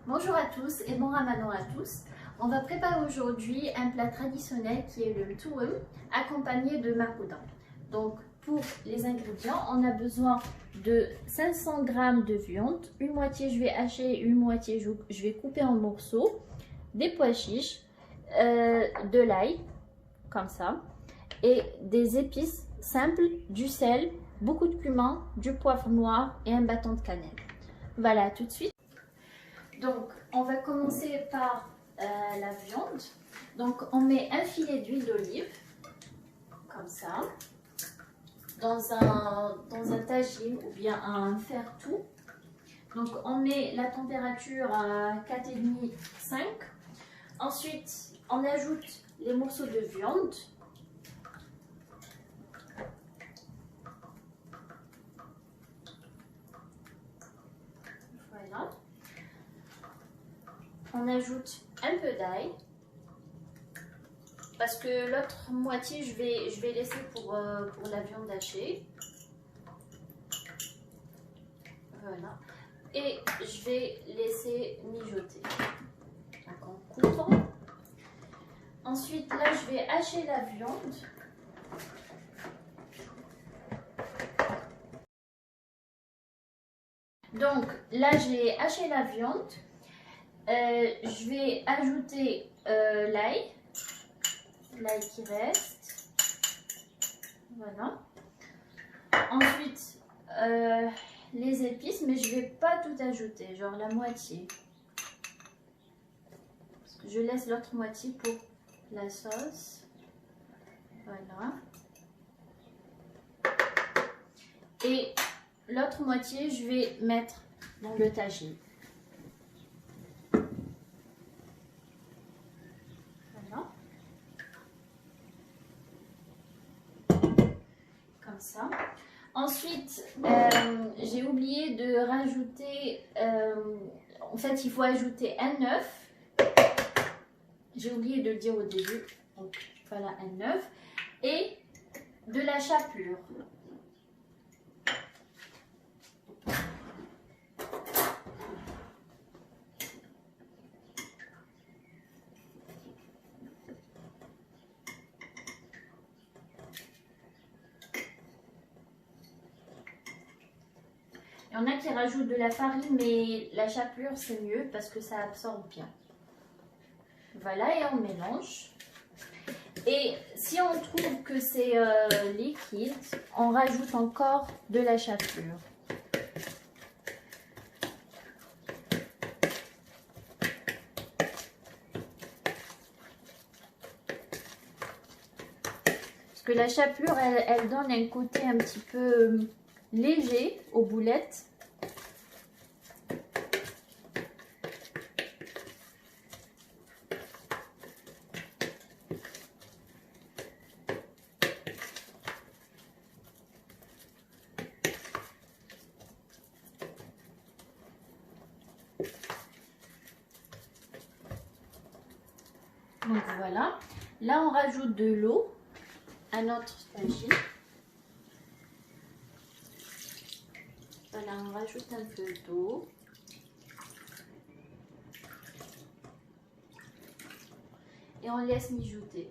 Bonjour à tous et bon ramadan à tous. On va préparer aujourd'hui un plat traditionnel qui est le mtoum accompagné de marouda. Donc pour les ingrédients, on a besoin de 500 g de viande, une moitié je vais hacher, une moitié je vais couper en morceaux, des pois chiches, de l'ail comme ça et des épices simples, du sel, beaucoup de cumin, du poivre noir et un bâton de cannelle. Voilà, tout de suite. Donc, on va commencer par la viande. Donc, on met un filet d'huile d'olive, comme ça, dans un tagine ou bien un fer-tout. Donc, on met la température à 4,5-5. Ensuite, on ajoute les morceaux de viande. Voilà. On ajoute un peu d'ail parce que l'autre moitié je vais laisser pour la viande hachée. Voilà. Et je vais laisser mijoter. Donc en coupant. Ensuite là je vais hacher la viande. Donc là j'ai haché la viande. Je vais ajouter l'ail qui reste, voilà. Ensuite les épices, mais je vais pas tout ajouter, genre la moitié, parce que je laisse l'autre moitié pour la sauce, voilà. Et l'autre moitié je vais mettre dans le tagine. Ça. Ensuite, j'ai oublié de rajouter, en fait il faut ajouter un œuf, j'ai oublié de le dire au début, donc voilà un œuf, et de la chapelure. Il y en a qui rajoutent de la farine, mais la chapelure c'est mieux parce que ça absorbe bien. Voilà, et on mélange. Et si on trouve que c'est liquide, on rajoute encore de la chapelure. Parce que la chapelure, elle donne un côté un petit peu léger aux boulettes. Donc voilà, là on rajoute de l'eau à notre tagine. Voilà, on rajoute un peu d'eau. Et on laisse mijoter.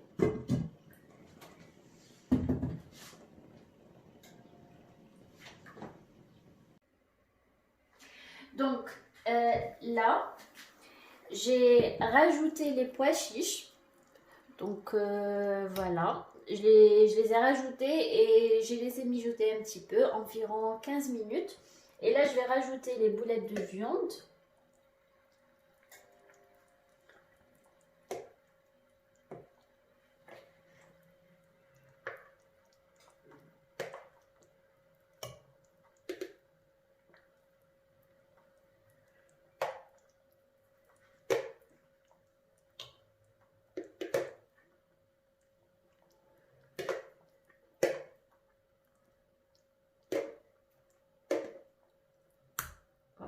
Donc là, j'ai rajouté les pois chiches. Donc voilà, je les ai rajoutés et j'ai laissé mijoter un petit peu, environ 15 minutes. Et là, je vais rajouter les boulettes de viande.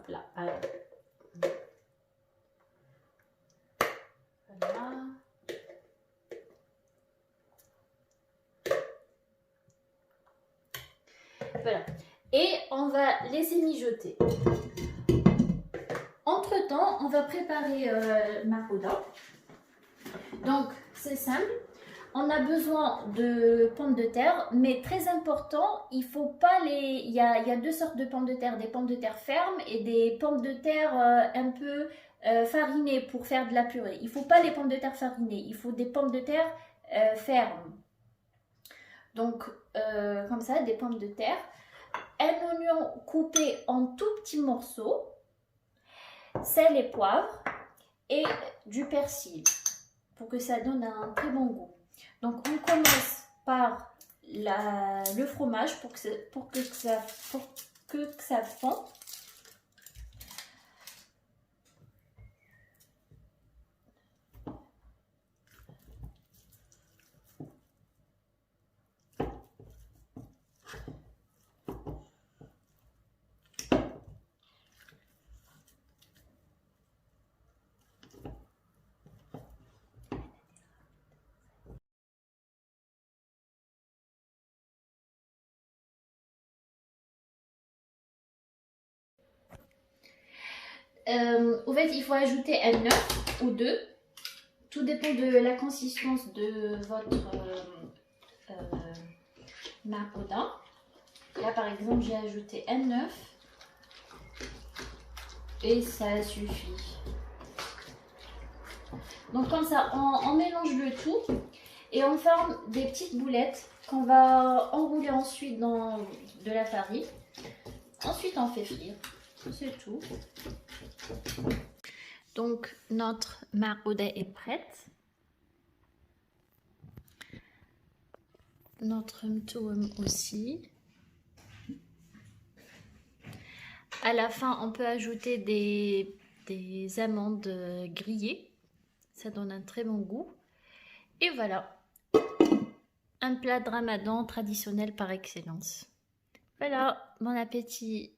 Là. Voilà. Voilà. Et on va laisser mijoter. Entre-temps, on va préparer marboudin. Donc, c'est simple. On a besoin de pommes de terre, mais très important, il faut pas les... Il y a deux sortes de pommes de terre, des pommes de terre fermes et des pommes de terre un peu farinées pour faire de la purée. Il faut pas les pommes de terre farinées, il faut des pommes de terre fermes. Donc, comme ça, des pommes de terre. Un oignon coupé en tout petits morceaux, sel et poivre et du persil pour que ça donne un très bon goût. Donc on commence par le fromage pour que ça fond. Au fait, il faut ajouter un œuf ou deux. Tout dépend de la consistance de votre marboudin. Là, par exemple, j'ai ajouté un œuf et ça suffit. Donc comme ça, on mélange le tout et on forme des petites boulettes qu'on va enrouler ensuite dans de la farine. Ensuite, on fait frire. C'est tout. Donc, notre marboudin est prête. Notre mtoum aussi. À la fin, on peut ajouter des amandes grillées. Ça donne un très bon goût. Et voilà, un plat de ramadan traditionnel par excellence. Voilà, bon appétit!